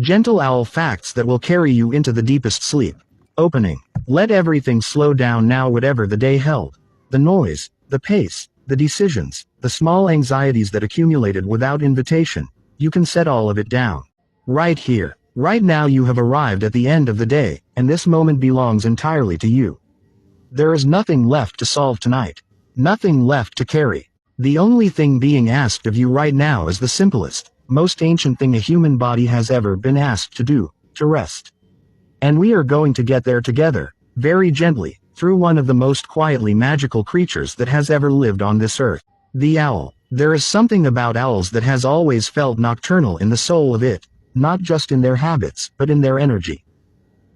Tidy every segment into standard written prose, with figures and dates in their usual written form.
Gentle owl facts that will carry you into the deepest sleep. Opening. Let everything slow down now, whatever the day held. The noise, the pace, the decisions, the small anxieties that accumulated without invitation. You can set all of it down. Right here, right now you have arrived at the end of the day, and this moment belongs entirely to you. There is nothing left to solve tonight. Nothing left to carry. The only thing being asked of you right now is the simplest, most ancient thing a human body has ever been asked to do, to rest. And we are going to get there together, very gently, through one of the most quietly magical creatures that has ever lived on this earth. The owl. There is something about owls that has always felt nocturnal in the soul of it, not just in their habits, but in their energy.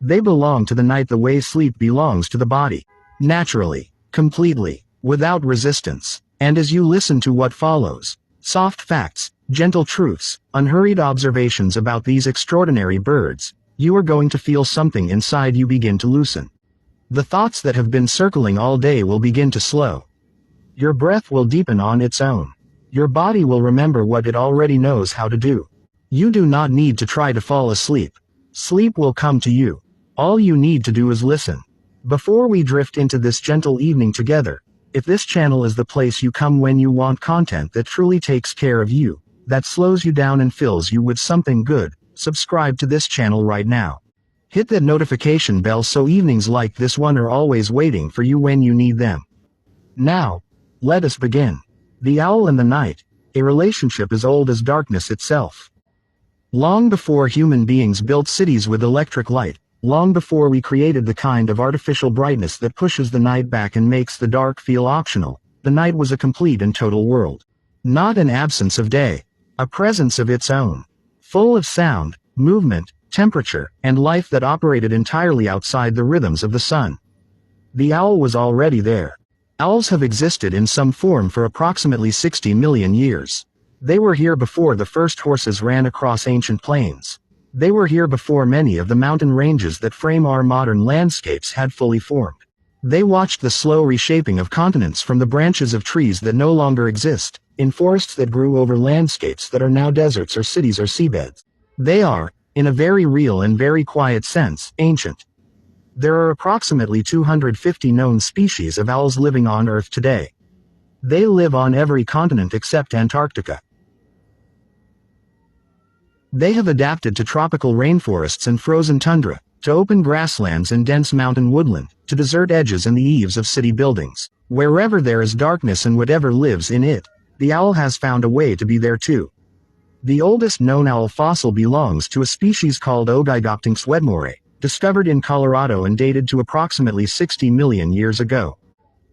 They belong to the night the way sleep belongs to the body. Naturally, completely, without resistance. And as you listen to what follows, soft facts, gentle truths, unhurried observations about these extraordinary birds, you are going to feel something inside you begin to loosen. The thoughts that have been circling all day will begin to slow. Your breath will deepen on its own. Your body will remember what it already knows how to do. You do not need to try to fall asleep. Sleep will come to you. All you need to do is listen. Before we drift into this gentle evening together, if this channel is the place you come when you want content that truly takes care of you, that slows you down and fills you with something good, subscribe to this channel right now. Hit that notification bell so evenings like this one are always waiting for you when you need them. Now, let us begin. The owl and the night, a relationship as old as darkness itself. Long before human beings built cities with electric light, long before we created the kind of artificial brightness that pushes the night back and makes the dark feel optional, the night was a complete and total world. Not an absence of day, a presence of its own. Full of sound, movement, temperature, and life that operated entirely outside the rhythms of the sun. The owl was already there. Owls have existed in some form for approximately 60 million years. They were here before the first horses ran across ancient plains. They were here before many of the mountain ranges that frame our modern landscapes had fully formed. They watched the slow reshaping of continents from the branches of trees that no longer exist, in forests that grew over landscapes that are now deserts or cities or seabeds. They are, in a very real and very quiet sense, ancient. There are approximately 250 known species of owls living on Earth today. They live on every continent except Antarctica. They have adapted to tropical rainforests and frozen tundra, to open grasslands and dense mountain woodland, to desert edges and the eaves of city buildings. Wherever there is darkness and whatever lives in it, the owl has found a way to be there too. The oldest known owl fossil belongs to a species called Ogygoptynx wedmore, discovered in Colorado and dated to approximately 60 million years ago.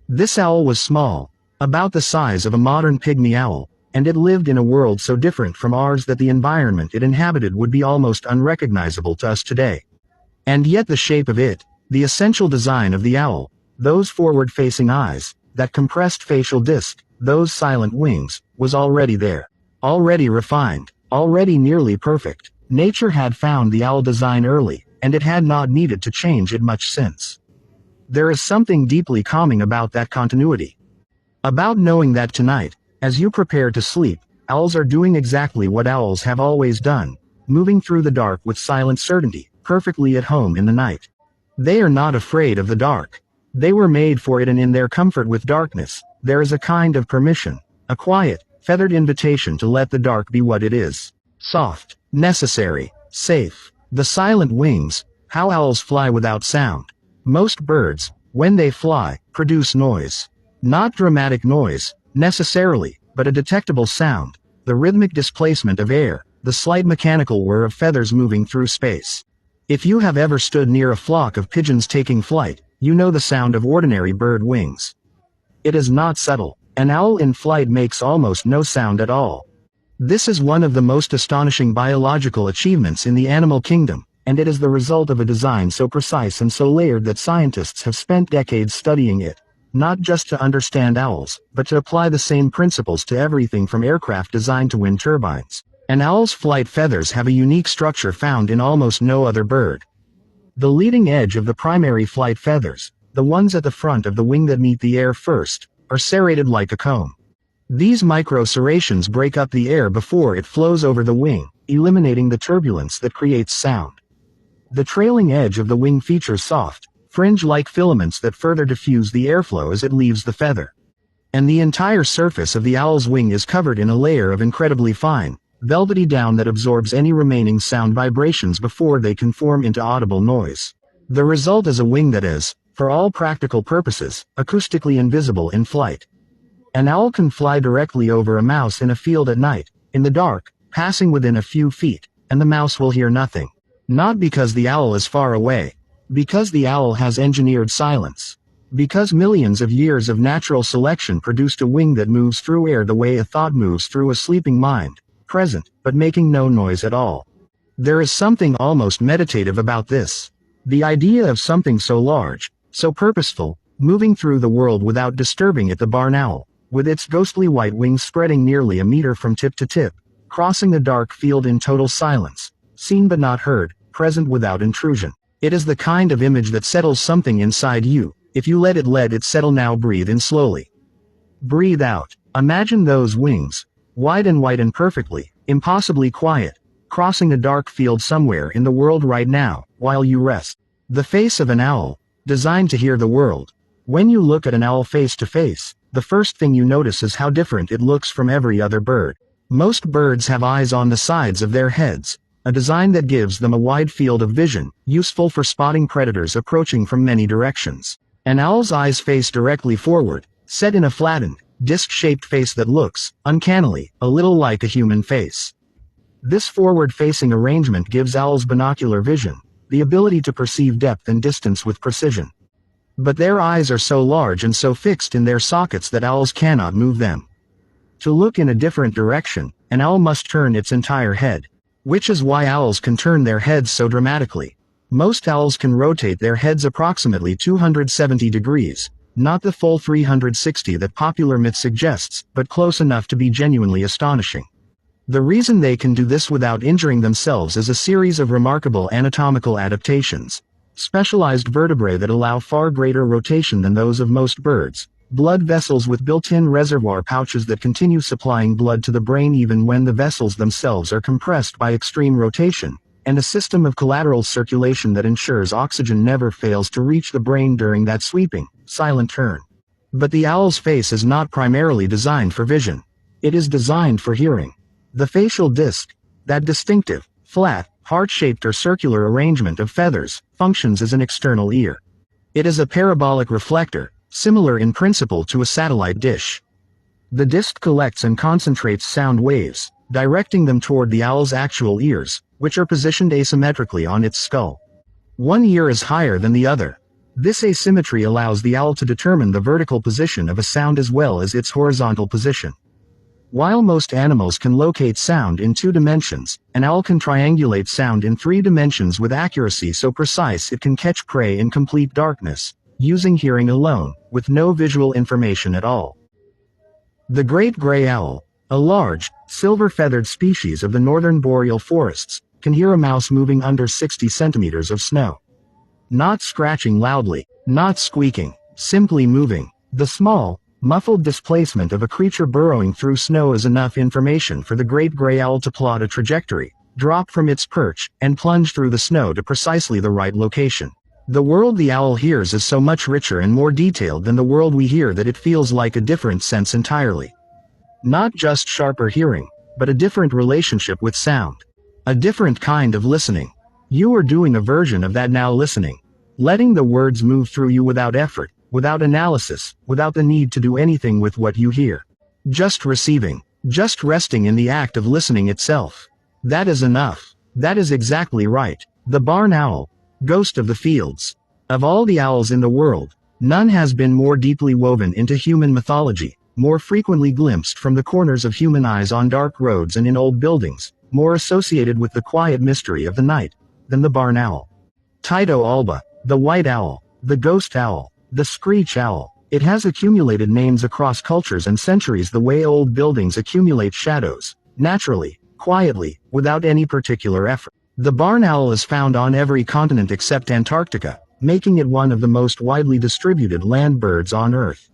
This owl was small, about the size of a modern pygmy owl, and it lived in a world so different from ours that the environment it inhabited would be almost unrecognizable to us today. And yet the shape of it, the essential design of the owl, those forward-facing eyes, that compressed facial disc, those silent wings, was already there. Already refined, already nearly perfect. Nature had found the owl design early, and it had not needed to change it much since. There is something deeply calming about that continuity. About knowing that tonight, as you prepare to sleep, owls are doing exactly what owls have always done, moving through the dark with silent certainty, perfectly at home in the night. They are not afraid of the dark. They were made for it, and in their comfort with darkness, there is a kind of permission, a quiet, feathered invitation to let the dark be what it is. Soft, necessary, safe. The silent wings, how owls fly without sound. Most birds, when they fly, produce noise. Not dramatic noise, necessarily, but a detectable sound, the rhythmic displacement of air, the slight mechanical whir of feathers moving through space. If you have ever stood near a flock of pigeons taking flight, you know the sound of ordinary bird wings. It is not subtle. An owl in flight makes almost no sound at all. This is one of the most astonishing biological achievements in the animal kingdom, and it is the result of a design so precise and so layered that scientists have spent decades studying it. Not just to understand owls, but to apply the same principles to everything from aircraft design to wind turbines. An owl's flight feathers have a unique structure found in almost no other bird. The leading edge of the primary flight feathers, the ones at the front of the wing that meet the air first, are serrated like a comb. These micro serrations break up the air before it flows over the wing, eliminating the turbulence that creates sound. The trailing edge of the wing features soft, fringe-like filaments that further diffuse the airflow as it leaves the feather. And the entire surface of the owl's wing is covered in a layer of incredibly fine, velvety down that absorbs any remaining sound vibrations before they can form into audible noise. The result is a wing that is, for all practical purposes, acoustically invisible in flight. An owl can fly directly over a mouse in a field at night, in the dark, passing within a few feet, and the mouse will hear nothing. Not because the owl is far away. Because the owl has engineered silence. Because millions of years of natural selection produced a wing that moves through air the way a thought moves through a sleeping mind, present, but making no noise at all. There is something almost meditative about this. The idea of something so large, so purposeful, moving through the world without disturbing it. The barn owl, with its ghostly white wings spreading nearly a meter from tip to tip, crossing a dark field in total silence, seen but not heard, present without intrusion. It is the kind of image that settles something inside you. If you let it settle. Now breathe in slowly. Breathe out. Imagine those wings, wide and white and perfectly, impossibly quiet, crossing a dark field somewhere in the world right now, while you rest. The face of an owl, designed to hear the world. When you look at an owl face to face, the first thing you notice is how different it looks from every other bird. Most birds have eyes on the sides of their heads, a design that gives them a wide field of vision, useful for spotting predators approaching from many directions. An owl's eyes face directly forward, set in a flattened, disc-shaped face that looks, uncannily, a little like a human face. This forward-facing arrangement gives owls binocular vision, the ability to perceive depth and distance with precision. But their eyes are so large and so fixed in their sockets that owls cannot move them. To look in a different direction, an owl must turn its entire head. Which is why owls can turn their heads so dramatically. Most owls can rotate their heads approximately 270 degrees, not the full 360 that popular myth suggests, but close enough to be genuinely astonishing. The reason they can do this without injuring themselves is a series of remarkable anatomical adaptations. Specialized vertebrae that allow far greater rotation than those of most birds, blood vessels with built-in reservoir pouches that continue supplying blood to the brain even when the vessels themselves are compressed by extreme rotation, and a system of collateral circulation that ensures oxygen never fails to reach the brain during that sweeping, silent turn. But the owl's face is not primarily designed for vision. It is designed for hearing. The facial disc, that distinctive, flat, heart-shaped or circular arrangement of feathers, functions as an external ear. It is a parabolic reflector, similar in principle to a satellite dish. The disc collects and concentrates sound waves, directing them toward the owl's actual ears, which are positioned asymmetrically on its skull. One ear is higher than the other. This asymmetry allows the owl to determine the vertical position of a sound as well as its horizontal position. While most animals can locate sound in 2 dimensions, an owl can triangulate sound in 3 dimensions with accuracy so precise it can catch prey in complete darkness, using hearing alone, with no visual information at all. The great gray owl, a large, silver-feathered species of the northern boreal forests, can hear a mouse moving under 60 centimeters of snow. Not scratching loudly, not squeaking, simply moving. The small, muffled displacement of a creature burrowing through snow is enough information for the great gray owl to plot a trajectory, drop from its perch, and plunge through the snow to precisely the right location. The world the owl hears is so much richer and more detailed than the world we hear that it feels like a different sense entirely. Not just sharper hearing, but a different relationship with sound. A different kind of listening. You are doing a version of that now, listening. Letting the words move through you without effort, without analysis, without the need to do anything with what you hear. Just receiving. Just resting in the act of listening itself. That is enough. That is exactly right. The barn owl. Ghost of the fields. Of all the owls in the world, none has been more deeply woven into human mythology, more frequently glimpsed from the corners of human eyes on dark roads and in old buildings, more associated with the quiet mystery of the night, than the barn owl. Tyto alba, the white owl, the ghost owl, the screech owl. It has accumulated names across cultures and centuries the way old buildings accumulate shadows, naturally, quietly, without any particular effort. The barn owl is found on every continent except Antarctica, making it one of the most widely distributed land birds on Earth.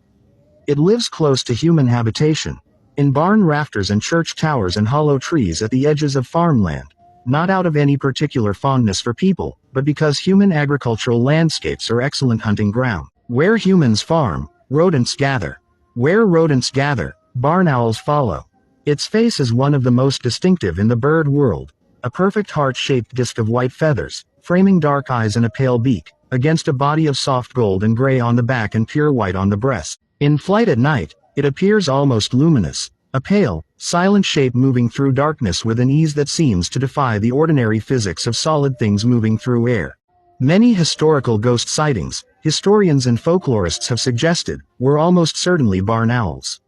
It lives close to human habitation, In barn rafters and church towers and hollow trees at the edges of farmland. Not out of any particular fondness for people, but because human agricultural landscapes are excellent hunting ground. Where humans farm, rodents gather. Where rodents gather, barn owls follow. Its face is one of the most distinctive in the bird world. A perfect heart-shaped disc of white feathers, framing dark eyes and a pale beak, against a body of soft gold and gray on the back and pure white on the breast. In flight at night, it appears almost luminous, a pale, silent shape moving through darkness with an ease that seems to defy the ordinary physics of solid things moving through air. Many historical ghost sightings, historians and folklorists have suggested, were almost certainly barn owls.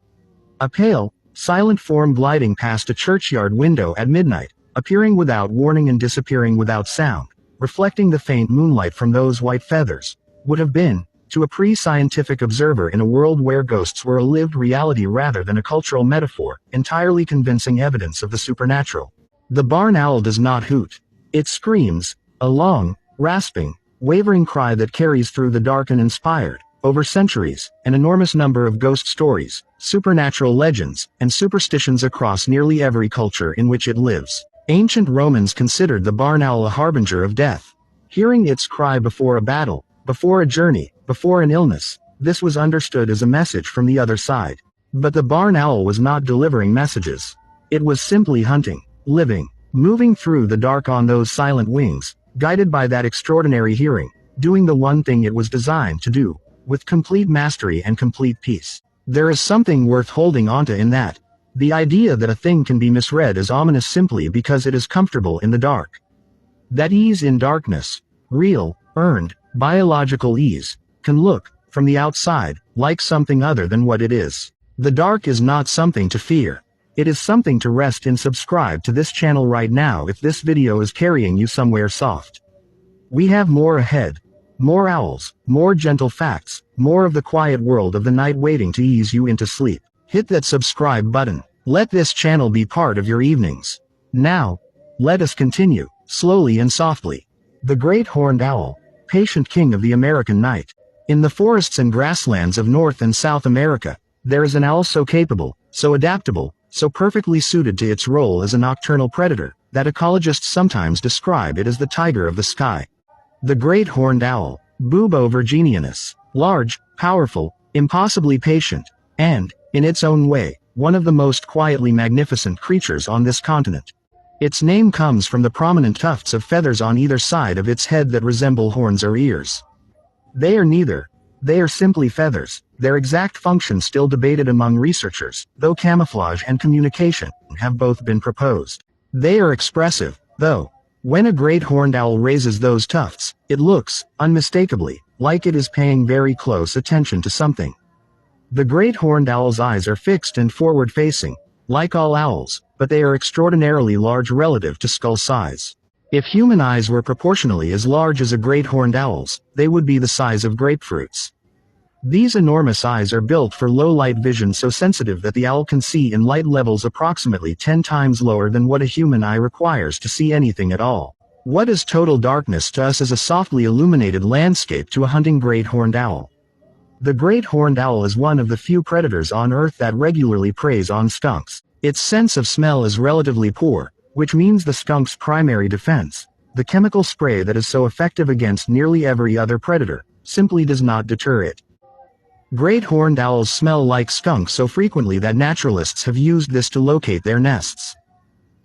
A pale, silent form gliding past a churchyard window at midnight, appearing without warning and disappearing without sound, reflecting the faint moonlight from those white feathers, would have been, to a pre-scientific observer in a world where ghosts were a lived reality rather than a cultural metaphor, entirely convincing evidence of the supernatural. The barn owl does not hoot. It screams, a long, rasping, wavering cry that carries through the dark and inspired, over centuries, an enormous number of ghost stories, supernatural legends, and superstitions across nearly every culture in which it lives. Ancient Romans considered the barn owl a harbinger of death. Hearing its cry before a battle, before a journey, before an illness, this was understood as a message from the other side. But the barn owl was not delivering messages. It was simply hunting, living, moving through the dark on those silent wings, guided by that extraordinary hearing, doing the one thing it was designed to do, with complete mastery and complete peace. There is something worth holding onto in that. The idea that a thing can be misread as ominous simply because it is comfortable in the dark. That ease in darkness, real, earned, biological ease, can look, from the outside, like something other than what it is. The dark is not something to fear. It is something to rest in. Subscribe to this channel right now if this video is carrying you somewhere soft. We have more ahead. More owls, more gentle facts, more of the quiet world of the night waiting to ease you into sleep. Hit that subscribe button. Let this channel be part of your evenings. Now, let us continue, slowly and softly. The great horned owl, patient king of the American night. In the forests and grasslands of North and South America, there is an owl so capable, so adaptable, so perfectly suited to its role as a nocturnal predator, that ecologists sometimes describe it as the tiger of the sky. The great horned owl, Bubo virginianus, large, powerful, impossibly patient, and, in its own way, one of the most quietly magnificent creatures on this continent. Its name comes from the prominent tufts of feathers on either side of its head that resemble horns or ears. They are neither. They are simply feathers, their exact function still debated among researchers, though camouflage and communication have both been proposed. They are expressive, though. When a great horned owl raises those tufts, it looks, unmistakably, like it is paying very close attention to something. The great horned owl's eyes are fixed and forward-facing, like all owls, but they are extraordinarily large relative to skull size. If human eyes were proportionally as large as a great horned owl's, they would be the size of grapefruits. These enormous eyes are built for low-light vision, so sensitive that the owl can see in light levels approximately 10 times lower than what a human eye requires to see anything at all. What is total darkness to us is a softly illuminated landscape to a hunting great horned owl. The great horned owl is one of the few predators on Earth that regularly preys on skunks. Its sense of smell is relatively poor, which means the skunk's primary defense, the chemical spray that is so effective against nearly every other predator, simply does not deter it. Great horned owls smell like skunks so frequently that naturalists have used this to locate their nests.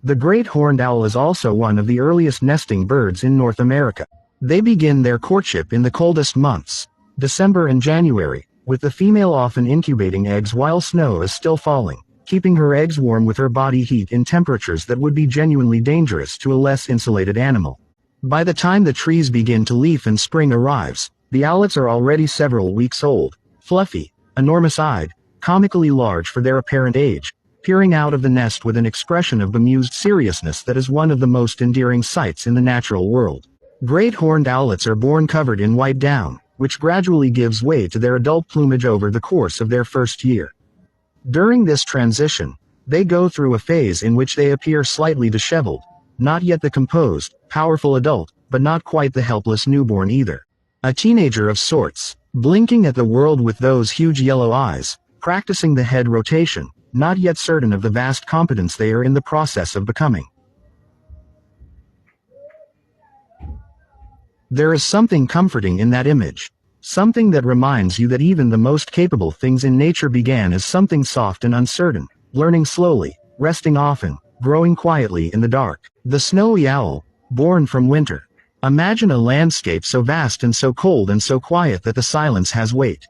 The great horned owl is also one of the earliest nesting birds in North America. They begin their courtship in the coldest months, December and January, with the female often incubating eggs while snow is still falling, keeping her eggs warm with her body heat in temperatures that would be genuinely dangerous to a less insulated animal. By the time the trees begin to leaf and spring arrives, the owlets are already several weeks old, fluffy, enormous-eyed, comically large for their apparent age, peering out of the nest with an expression of bemused seriousness that is one of the most endearing sights in the natural world. Great horned owlets are born covered in white down, which gradually gives way to their adult plumage over the course of their first year. During this transition, they go through a phase in which they appear slightly disheveled, not yet the composed, powerful adult, but not quite the helpless newborn either. A teenager of sorts, blinking at the world with those huge yellow eyes, practicing the head rotation, not yet certain of the vast competence they are in the process of becoming. There is something comforting in that image. Something that reminds you that even the most capable things in nature began as something soft and uncertain, learning slowly, resting often, growing quietly in the dark. The snowy owl, born from winter. Imagine a landscape so vast and so cold and so quiet that the silence has weight.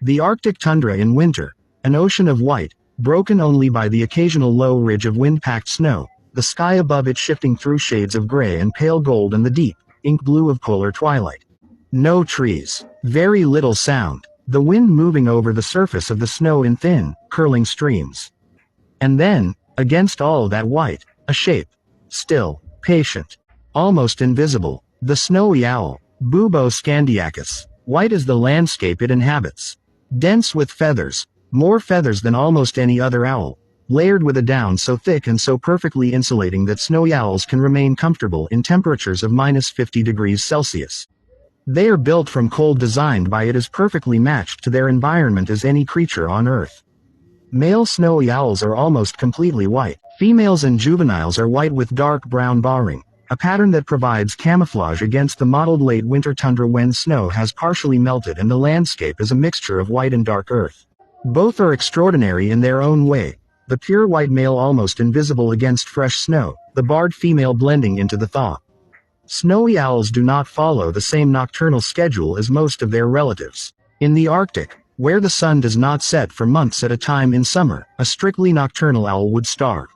The Arctic tundra in winter, an ocean of white, broken only by the occasional low ridge of wind-packed snow, the sky above it shifting through shades of gray and pale gold and the deep, ink blue of polar twilight. No trees, very little sound, the wind moving over the surface of the snow in thin, curling streams. And then, against all that white, a shape. Still, patient, almost invisible, the snowy owl, Bubo scandiacus, white as the landscape it inhabits. Dense with feathers, more feathers than almost any other owl, layered with a down so thick and so perfectly insulating that snowy owls can remain comfortable in temperatures of -50°C. They are built from cold designed by it as perfectly matched to their environment as any creature on Earth. Male snowy owls are almost completely white. Females and juveniles are white with dark brown barring, a pattern that provides camouflage against the mottled late winter tundra when snow has partially melted and the landscape is a mixture of white and dark earth. Both are extraordinary in their own way, the pure white male almost invisible against fresh snow, the barred female blending into the thaw. Snowy owls do not follow the same nocturnal schedule as most of their relatives. In the Arctic, where the sun does not set for months at a time in summer, a strictly nocturnal owl would starve.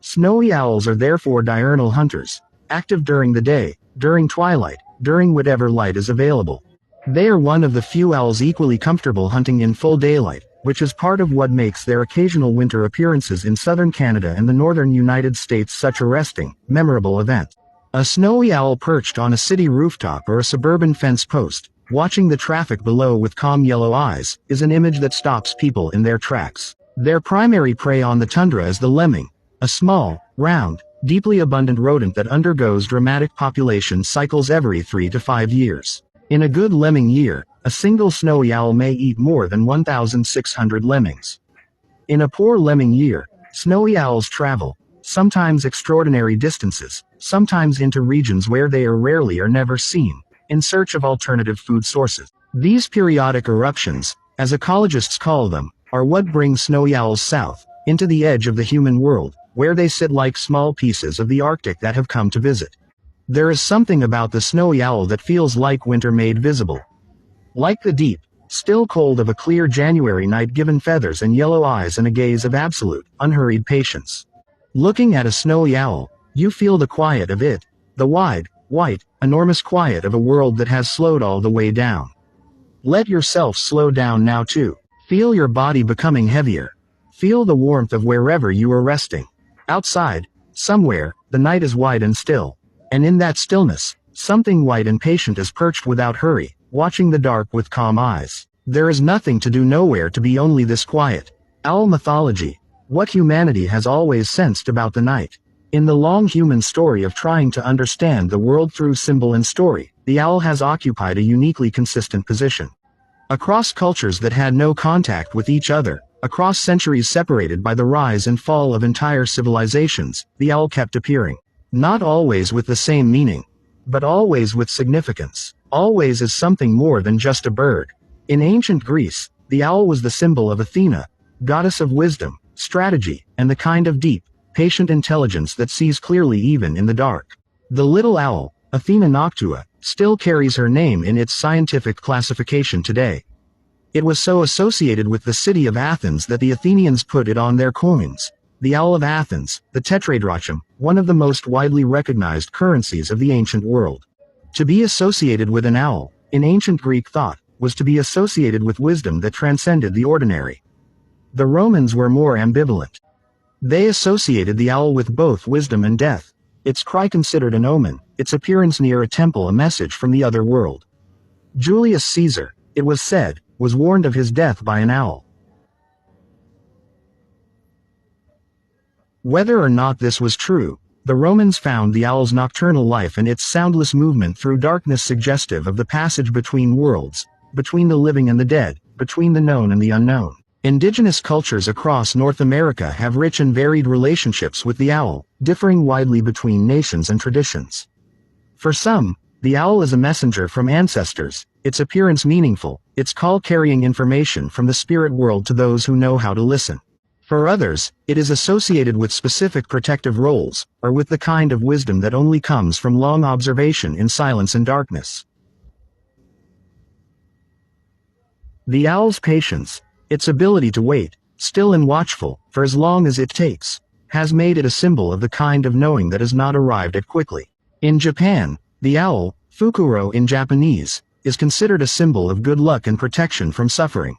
Snowy owls are therefore diurnal hunters, active during the day, during twilight, during whatever light is available. They are one of the few owls equally comfortable hunting in full daylight, which is part of what makes their occasional winter appearances in southern Canada and the northern United States such arresting, memorable events. A snowy owl perched on a city rooftop or a suburban fence post, watching the traffic below with calm yellow eyes, is an image that stops people in their tracks. Their primary prey on the tundra is the lemming, a small, round, deeply abundant rodent that undergoes dramatic population cycles every 3 to 5 years. In a good lemming year, a single snowy owl may eat more than 1,600 lemmings. In a poor lemming year, snowy owls travel, sometimes extraordinary distances, sometimes into regions where they are rarely or never seen, in search of alternative food sources. These periodic eruptions, as ecologists call them, are what bring snowy owls south, into the edge of the human world, where they sit like small pieces of the Arctic that have come to visit. There is something about the snowy owl that feels like winter made visible. Like the deep, still cold of a clear January night given feathers and yellow eyes and a gaze of absolute, unhurried patience. Looking at a snowy owl, you feel the quiet of it, the wide, white, enormous quiet of a world that has slowed all the way down. Let yourself slow down now too. Feel your body becoming heavier. Feel the warmth of wherever you are resting. Outside, somewhere, the night is wide and still. And in that stillness, something white and patient is perched without hurry, watching the dark with calm eyes. There is nothing to do, nowhere to be, only this quiet. Owl mythology. What humanity has always sensed about the night. In the long human story of trying to understand the world through symbol and story, the owl has occupied a uniquely consistent position. Across cultures that had no contact with each other, across centuries separated by the rise and fall of entire civilizations, the owl kept appearing. Not always with the same meaning, but always with significance, always as something more than just a bird. In ancient Greece, the owl was the symbol of Athena, goddess of wisdom, strategy, and the kind of deep, patient intelligence that sees clearly even in the dark. The little owl, Athena noctua, still carries her name in its scientific classification today. It was so associated with the city of Athens that the Athenians put it on their coins. The owl of Athens, the tetradrachm, one of the most widely recognized currencies of the ancient world. To be associated with an owl, in ancient Greek thought, was to be associated with wisdom that transcended the ordinary. The Romans were more ambivalent. They associated the owl with both wisdom and death. Its cry considered an omen, its appearance near a temple a message from the other world. Julius Caesar, it was said, was warned of his death by an owl. Whether or not this was true, the Romans found the owl's nocturnal life and its soundless movement through darkness suggestive of the passage between worlds, between the living and the dead, between the known and the unknown. Indigenous cultures across North America have rich and varied relationships with the owl, differing widely between nations and traditions. For some, the owl is a messenger from ancestors, its appearance meaningful, its call carrying information from the spirit world to those who know how to listen. For others, it is associated with specific protective roles, or with the kind of wisdom that only comes from long observation in silence and darkness. The owl's patience, its ability to wait, still and watchful, for as long as it takes, has made it a symbol of the kind of knowing that is not arrived at quickly. In Japan, the owl, fukuro in Japanese, is considered a symbol of good luck and protection from suffering.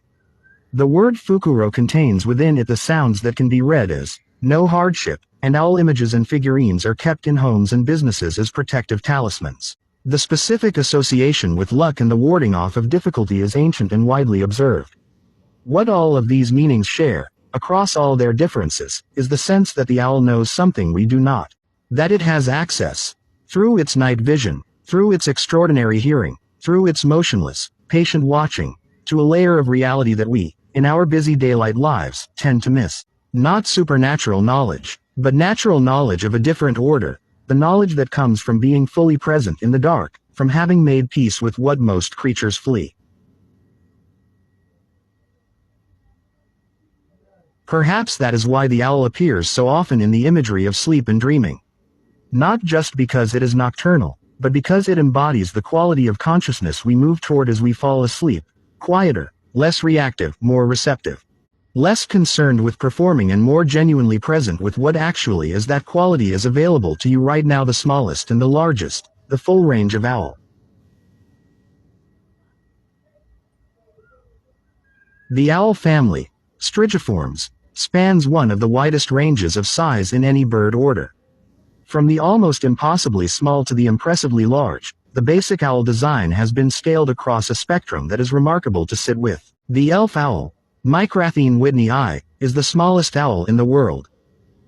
The word fukuro contains within it the sounds that can be read as no hardship, and owl images and figurines are kept in homes and businesses as protective talismans. The specific association with luck and the warding off of difficulty is ancient and widely observed. What all of these meanings share, across all their differences, is the sense that the owl knows something we do not. That it has access, through its night vision, through its extraordinary hearing, through its motionless, patient watching, to a layer of reality that we, in our busy daylight lives, tend to miss. Not supernatural knowledge, but natural knowledge of a different order, the knowledge that comes from being fully present in the dark, from having made peace with what most creatures flee. Perhaps that is why the owl appears so often in the imagery of sleep and dreaming. Not just because it is nocturnal, but because it embodies the quality of consciousness we move toward as we fall asleep, quieter, less reactive, more receptive. Less concerned with performing and more genuinely present with what actually is that quality is available to you right now, the smallest and the largest, the full range of owl. The owl family, Strigiformes, spans one of the widest ranges of size in any bird order. From the almost impossibly small to the impressively large, the basic owl design has been scaled across a spectrum that is remarkable to sit with. The elf owl, Micrathene whitneyi, is the smallest owl in the world.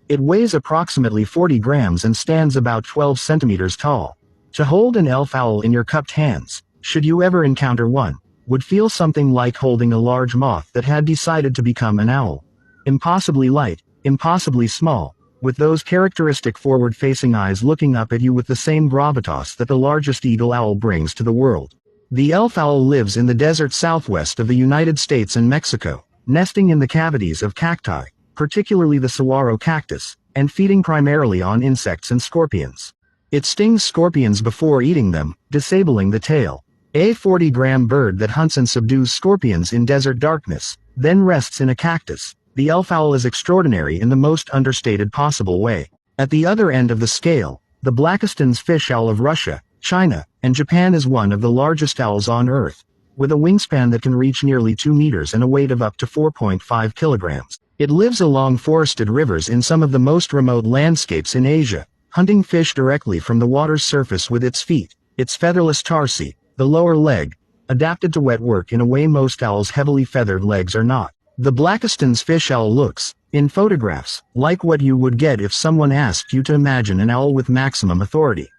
It weighs approximately 40 grams and stands about 12 centimeters tall. To hold an elf owl in your cupped hands, should you ever encounter one, would feel something like holding a large moth that had decided to become an owl. Impossibly light, impossibly small, with those characteristic forward-facing eyes looking up at you with the same gravitas that the largest eagle owl brings to the world. The elf owl lives in the desert southwest of the United States and Mexico, nesting in the cavities of cacti, particularly the saguaro cactus, and feeding primarily on insects and scorpions. It stings scorpions before eating them, disabling the tail. A 40-gram bird that hunts and subdues scorpions in desert darkness, then rests in a cactus. The elf owl is extraordinary in the most understated possible way. At the other end of the scale, the Blakiston's fish owl of Russia, China, and Japan is one of the largest owls on Earth, with a wingspan that can reach nearly 2 meters and a weight of up to 4.5 kilograms. It lives along forested rivers in some of the most remote landscapes in Asia, hunting fish directly from the water's surface with its feet, its featherless tarsi, the lower leg, adapted to wet work in a way most owls' heavily feathered legs are not. The Blakiston's fish owl looks, in photographs, like what you would get if someone asked you to imagine an owl with maximum authority.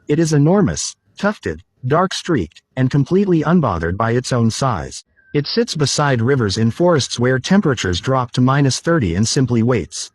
It is enormous, tufted, dark-streaked, and completely unbothered by its own size. It sits beside rivers in forests where temperatures drop to -30 and simply waits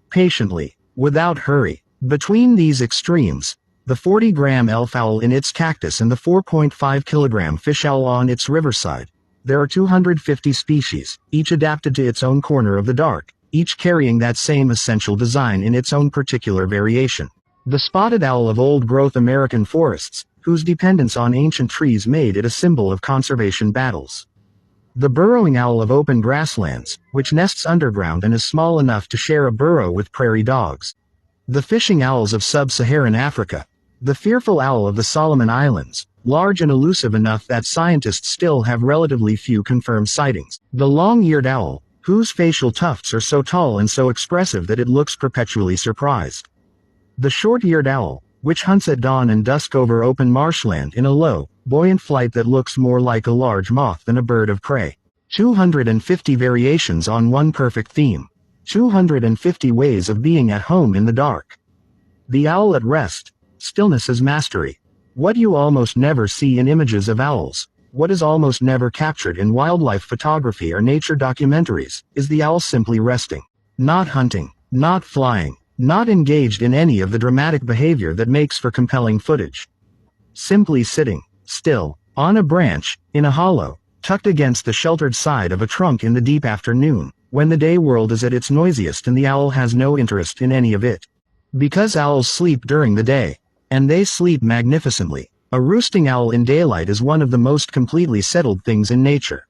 patiently, without hurry. Between these extremes, the 40-gram elf owl in its cactus and the 4.5-kilogram fish owl on its riverside, there are 250 species, each adapted to its own corner of the dark, each carrying that same essential design in its own particular variation. The spotted owl of old-growth American forests, whose dependence on ancient trees made it a symbol of conservation battles. The burrowing owl of open grasslands, which nests underground and is small enough to share a burrow with prairie dogs. The fishing owls of sub-Saharan Africa. The fearful owl of the Solomon Islands, large and elusive enough that scientists still have relatively few confirmed sightings. The long-eared owl, whose facial tufts are so tall and so expressive that it looks perpetually surprised. The short-eared owl, which hunts at dawn and dusk over open marshland in a low, buoyant flight that looks more like a large moth than a bird of prey. 250 variations on one perfect theme. 250 ways of being at home in the dark. The owl at rest. Stillness is mastery. What you almost never see in images of owls. what is almost never captured in wildlife photography or nature documentaries, is the owl simply resting. Not hunting, not flying, not engaged in any of the dramatic behavior that makes for compelling footage. Simply sitting, still, on a branch, in a hollow, tucked against the sheltered side of a trunk in the deep afternoon, when the day world is at its noisiest and the owl has no interest in any of it. Because owls sleep during the day, and they sleep magnificently, a roosting owl in daylight is one of the most completely settled things in nature.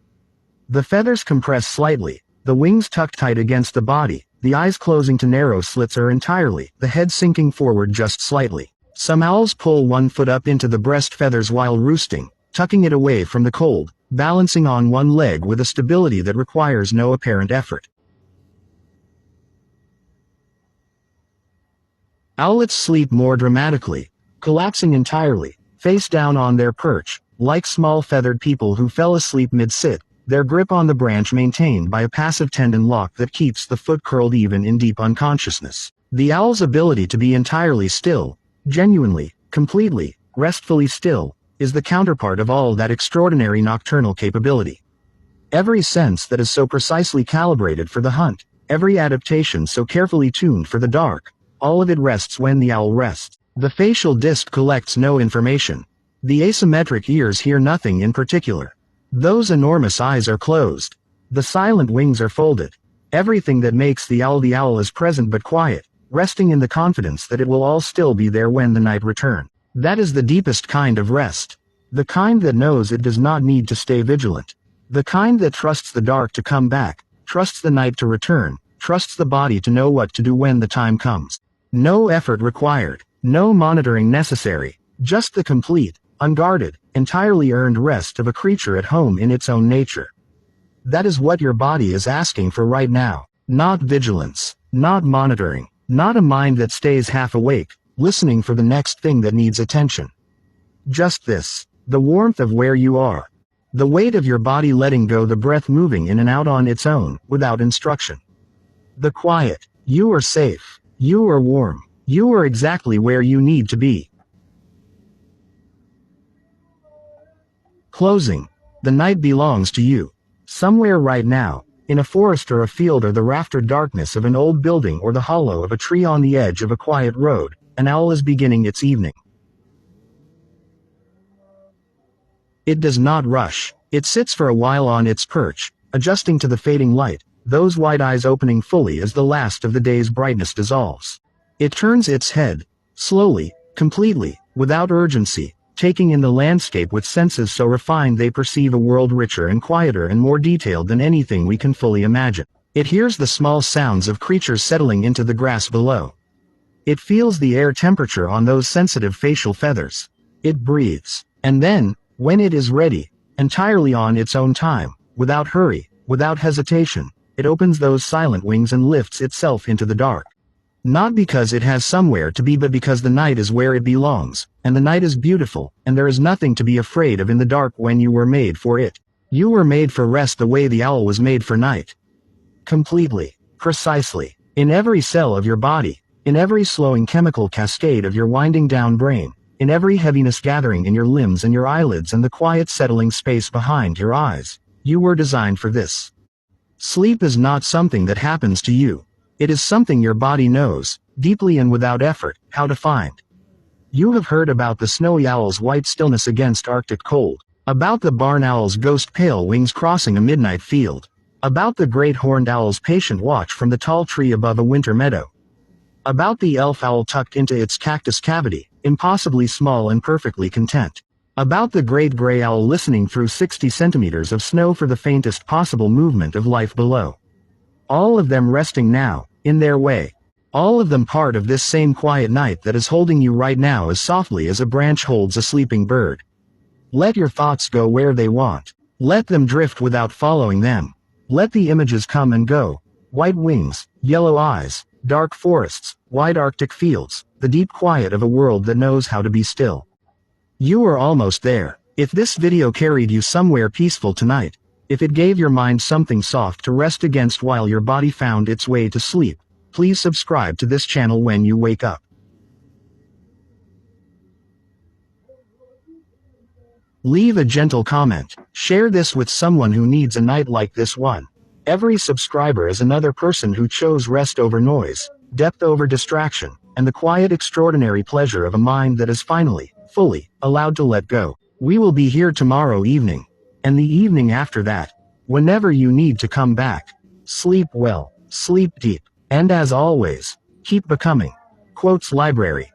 The feathers compress slightly, the wings tucked tight against the body, the eyes closing to narrow slits or entirely, the head sinking forward just slightly. Some owls pull one foot up into the breast feathers while roosting, tucking it away from the cold, balancing on one leg with a stability that requires no apparent effort. Owlets sleep more dramatically, collapsing entirely, face down on their perch, like small feathered people who fell asleep mid-sit, their grip on the branch maintained by a passive tendon lock that keeps the foot curled even in deep unconsciousness. The owl's ability to be entirely still, genuinely, completely, restfully still, is the counterpart of all that extraordinary nocturnal capability. Every sense that is so precisely calibrated for the hunt, every adaptation so carefully tuned for the dark, all of it rests when the owl rests. The facial disc collects no information. The asymmetric ears hear nothing in particular. Those enormous eyes are closed. The silent wings are folded. Everything that makes the owl is present but quiet, resting in the confidence that it will all still be there when the night returns. That is the deepest kind of rest. The kind that knows it does not need to stay vigilant. The kind that trusts the dark to come back, trusts the night to return, trusts the body to know what to do when the time comes. No effort required. No monitoring necessary, just the complete, unguarded, entirely earned rest of a creature at home in its own nature. That is what your body is asking for right now. Not vigilance, not monitoring, not a mind that stays half awake, listening for the next thing that needs attention. Just this, the warmth of where you are. The weight of your body letting go, the breath moving in and out on its own, without instruction. The quiet, you are safe, you are warm. You are exactly where you need to be. Closing. The night belongs to you. Somewhere right now, in a forest or a field or the raftered darkness of an old building or the hollow of a tree on the edge of a quiet road, an owl is beginning its evening. It does not rush. It sits for a while on its perch, adjusting to the fading light, those wide eyes opening fully as the last of the day's brightness dissolves. It turns its head, slowly, completely, without urgency, taking in the landscape with senses so refined they perceive a world richer and quieter and more detailed than anything we can fully imagine. It hears the small sounds of creatures settling into the grass below. It feels the air temperature on those sensitive facial feathers. It breathes. And then, when it is ready, entirely on its own time, without hurry, without hesitation, it opens those silent wings and lifts itself into the dark. Not because it has somewhere to be, but because the night is where it belongs, and the night is beautiful, and there is nothing to be afraid of in the dark when you were made for it. You were made for rest the way the owl was made for night. Completely, precisely, in every cell of your body, in every slowing chemical cascade of your winding down brain, in every heaviness gathering in your limbs and your eyelids and the quiet settling space behind your eyes. You were designed for this. Sleep is not something that happens to you. It is something your body knows, deeply and without effort, how to find. You have heard about the snowy owl's white stillness against Arctic cold, about the barn owl's ghost pale wings crossing a midnight field, about the great horned owl's patient watch from the tall tree above a winter meadow, about the elf owl tucked into its cactus cavity, impossibly small and perfectly content, about the great gray owl listening through 60 centimeters of snow for the faintest possible movement of life below. All of them resting now, in their way. All of them part of this same quiet night that is holding you right now as softly as a branch holds a sleeping bird. Let your thoughts go where they want. Let them drift without following them. Let the images come and go. White wings, yellow eyes, dark forests, wide Arctic fields, the deep quiet of a world that knows how to be still. You are almost there. If this video carried you somewhere peaceful tonight, if it gave your mind something soft to rest against while your body found its way to sleep, please subscribe to this channel when you wake up. Leave a gentle comment. Share this with someone who needs a night like this one. Every subscriber is another person who chose rest over noise, depth over distraction, and the quiet extraordinary pleasure of a mind that is finally, fully, allowed to let go. We will be here tomorrow evening. And the evening after that. Whenever you need to come back. Sleep well, sleep deep, and as always, keep becoming. Quotes Library.